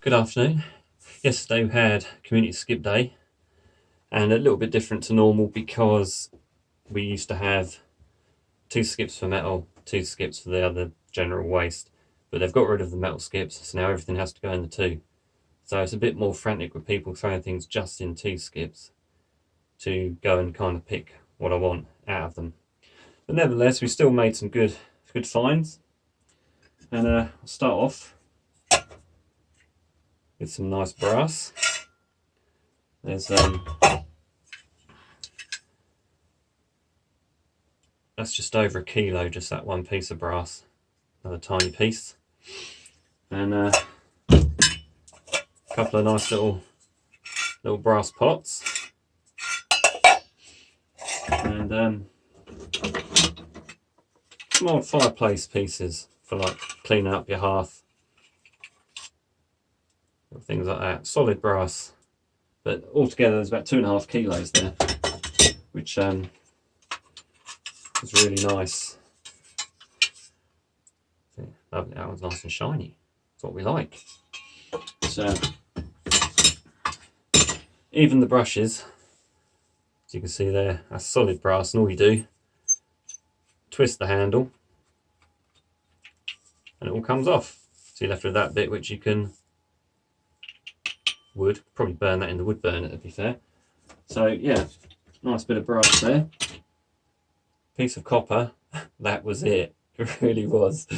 Good afternoon. Yesterday we had community skip day, and a little bit different to normal because we used to have 2 skips for metal, 2 skips for the other general waste, but they've got rid of the metal skips, so now everything has to go in the 2. So it's a bit more frantic with people throwing things just in 2 skips to go and kind of pick what I want out of them. But nevertheless, we still made some good finds, and I'll start off with some nice brass. There's that's just over 1 kilo, just that one piece of brass, another tiny piece, and a couple of nice little brass pots, and some old fireplace pieces for like cleaning up your hearth, things like that. Solid brass, but altogether there's about 2.5 kilos there, which is really nice. Lovely, that one's nice and shiny. That's what we like. So even the brushes, as you can see there, that's solid brass, and all you do, twist the handle and it all comes off. So you're left with that bit which you can probably burn that in the wood burner, to be fair. So yeah, nice bit of brass there. Piece of copper, that was it. It really was.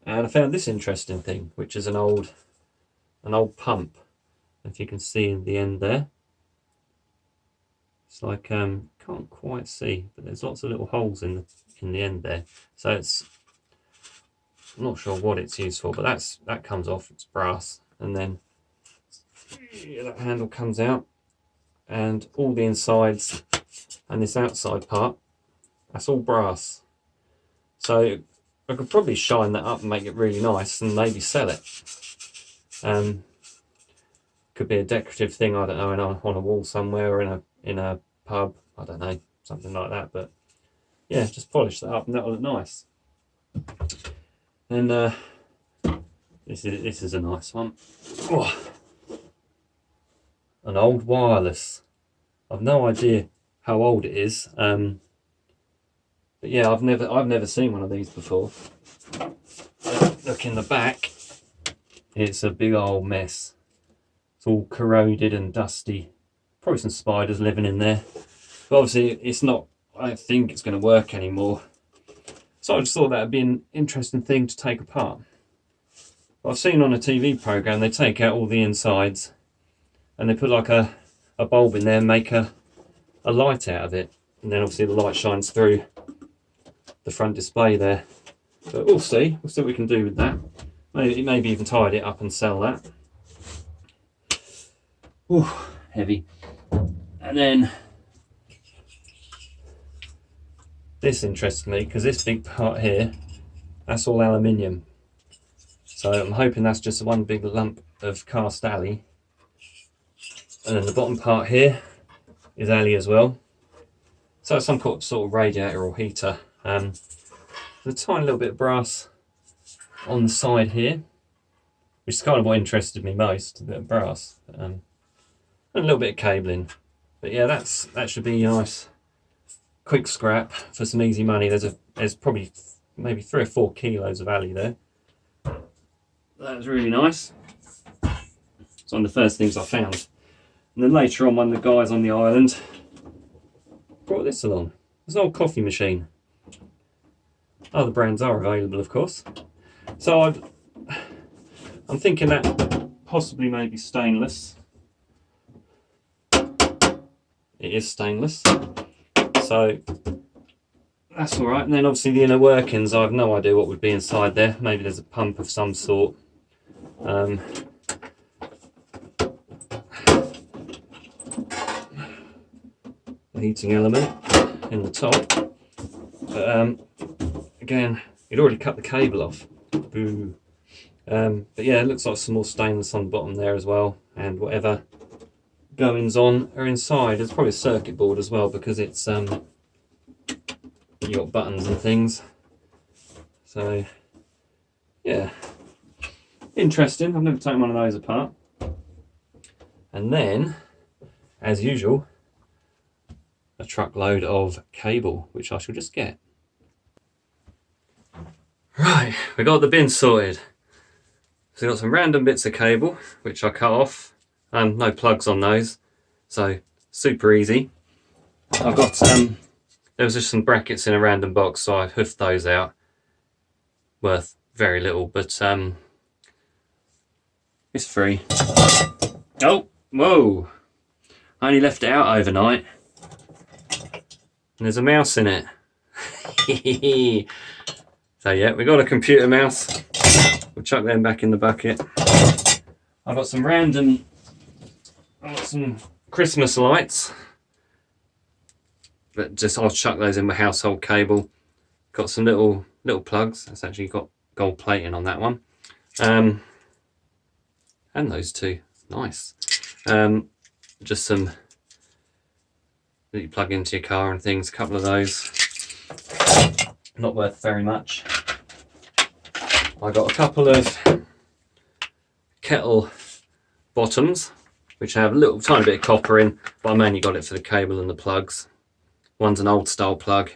And I found this interesting thing, which is an old pump. If you can see in the end there, it's like can't quite see, but there's lots of little holes in the end there. So I'm not sure what it's used for, but that comes off. It's brass. And then that handle comes out, and all the insides and this outside part, that's all brass. So I could probably shine that up and make it really nice and maybe sell it. Could be a decorative thing, I don't know, on a wall somewhere, or in a pub, I don't know, something like that. But yeah, just polish that up and that'll look nice. And this is a nice one. Oh, an old wireless. I've no idea how old it is, but yeah, I've never seen one of these before. Look in the back, it's a big old mess. It's all corroded and dusty. Probably some spiders living in there. But obviously, it's not. I don't think it's going to work anymore. So I just thought that would be an interesting thing to take apart. I've seen on a TV program they take out all the insides and they put like a bulb in there and make a light out of it, and then obviously the light shines through the front display there. But we'll see what we can do with that. Maybe even tidy it up and sell that. Ooh, heavy. And then this interests me because this big part here, that's all aluminium. So I'm hoping that's just one big lump of cast alley. And then the bottom part here is alley as well. So it's some sort of radiator or heater. There's a tiny little bit of brass on the side here, which is kind of what interested me most, a bit of brass. And a little bit of cabling. But yeah, that should be a nice quick scrap for some easy money. There's probably maybe 3 or 4 kilos of alley there. That's really nice. It's one of the first things I found. And then later on, one of the guys on the island brought this along. It's an old coffee machine. Other brands are available, of course. So I'm thinking that possibly maybe stainless. It is stainless. So that's all right. And then obviously the inner workings, I have no idea what would be inside there. Maybe there's a pump of some sort. The heating element in the top. But again, you'd already cut the cable off. Boo. But yeah, it looks like some more stainless on the bottom there as well. And whatever goings on are inside. There's probably a circuit board as well, because it's you got buttons and things. So yeah, interesting. I've never taken one of those apart. And then, as usual, a truckload of cable, which I shall just get. Right, we got the bin sorted. So we've got some random bits of cable, which I cut off. No plugs on those, so super easy. I've got, there was just some brackets in a random box, so I hoofed those out. Worth very little, but it's free. Oh, whoa! I only left it out overnight. And there's a mouse in it. So yeah, we got a computer mouse. We'll chuck them back in the bucket. I've got some some Christmas lights. But just I'll chuck those in my household cable. Got some little plugs. That's actually got gold plating on that one. And those two. Nice. Just some that you plug into your car and things, a couple of those. Not worth very much. I got a couple of kettle bottoms, which have a little tiny bit of copper in, but I mainly got it for the cable and the plugs. One's an old style plug,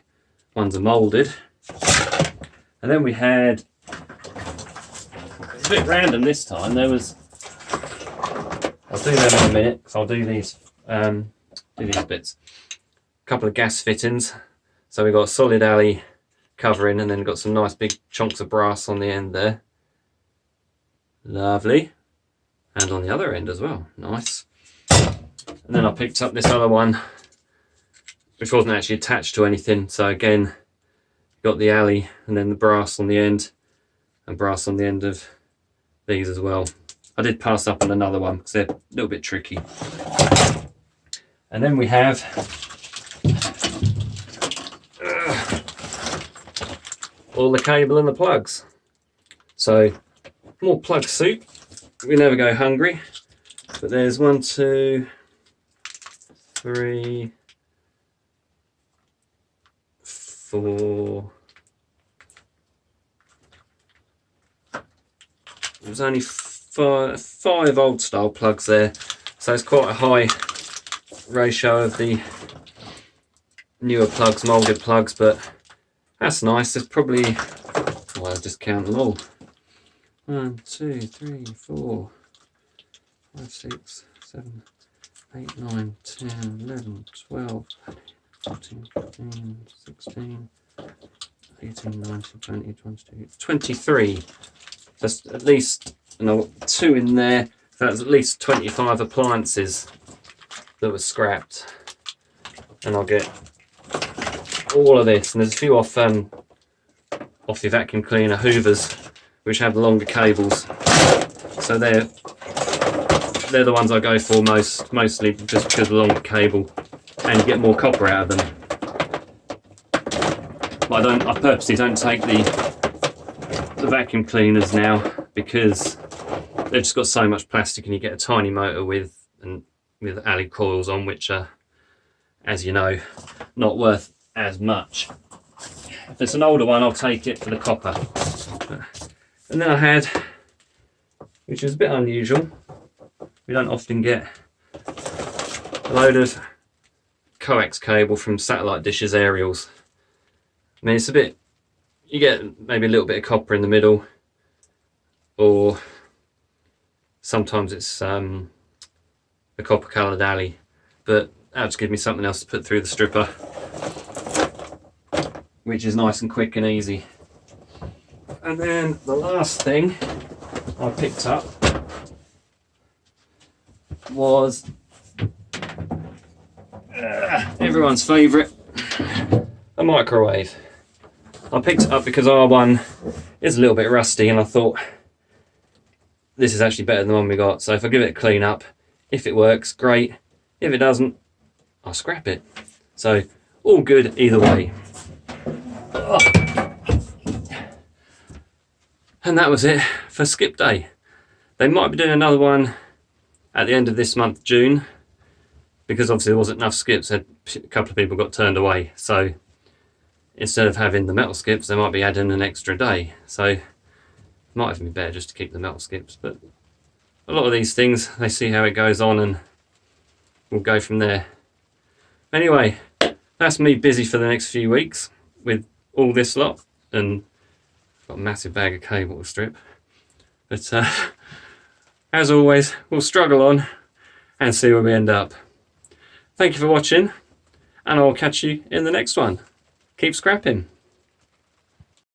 one's a moulded. And then we had, it's a bit random this time, there was, I'll do them in a minute, because I'll do these bits. A couple of gas fittings. So we've got a solid alley covering and then got some nice big chunks of brass on the end there. Lovely. And on the other end as well. Nice. And then I picked up this other one, which wasn't actually attached to anything. So again, got the alley and then the brass on the end and brass on the end of these as well. I did pass up on another one because they're a little bit tricky. And then we have all the cable and the plugs. So more plug soup. We never go hungry. But there's 1, 2, 3, 4. There's only five old style plugs there. So it's quite a high ratio of the newer plugs, moulded plugs, but that's nice. There's probably, well, I'll just count them all. 1, 2, 3, 4, 5, 6, 7, 8, 9, 10, 11, 12, 14, 15, 16, 18, 19, 20, 22, 23. There's at least 2 in there. That's at least 25 appliances that were scrapped. And I'll get all of this. And there's a few off your vacuum cleaner hoovers, which have longer cables. So they're the ones I go for mostly just because of the longer cable, and you get more copper out of them. But I purposely don't take the vacuum cleaners now because they've just got so much plastic, and you get a tiny motor with alley coils on, which are, as you know, not worth as much. If it's an older one, I'll take it for the copper. And then I had, which is a bit unusual, we don't often get, a load of coax cable from satellite dishes aerials. I mean, it's a bit, you get maybe a little bit of copper in the middle, or sometimes it's a copper coloured alley, but that just gives me something else to put through the stripper, which is nice and quick and easy. And then the last thing I picked up was everyone's favourite, a microwave. I picked it up because our one is a little bit rusty, and I thought this is actually better than the one we got. So if I give it a clean up, if it works, great. If it doesn't, I'll scrap it. So all good either way. And that was it for skip day. They might be doing another one at the end of this month, June, because obviously there wasn't enough skips. A couple of people got turned away. So instead of having the metal skips, they might be adding an extra day. So Might even be better just to keep the metal skips, but a lot of these things, they see how it goes on and we'll go from there. Anyway, that's me busy for the next few weeks with all this lot, and I've got a massive bag of cable to strip. But as always, we'll struggle on and see where we end up. Thank you for watching, and I'll catch you in the next one. Keep scrapping.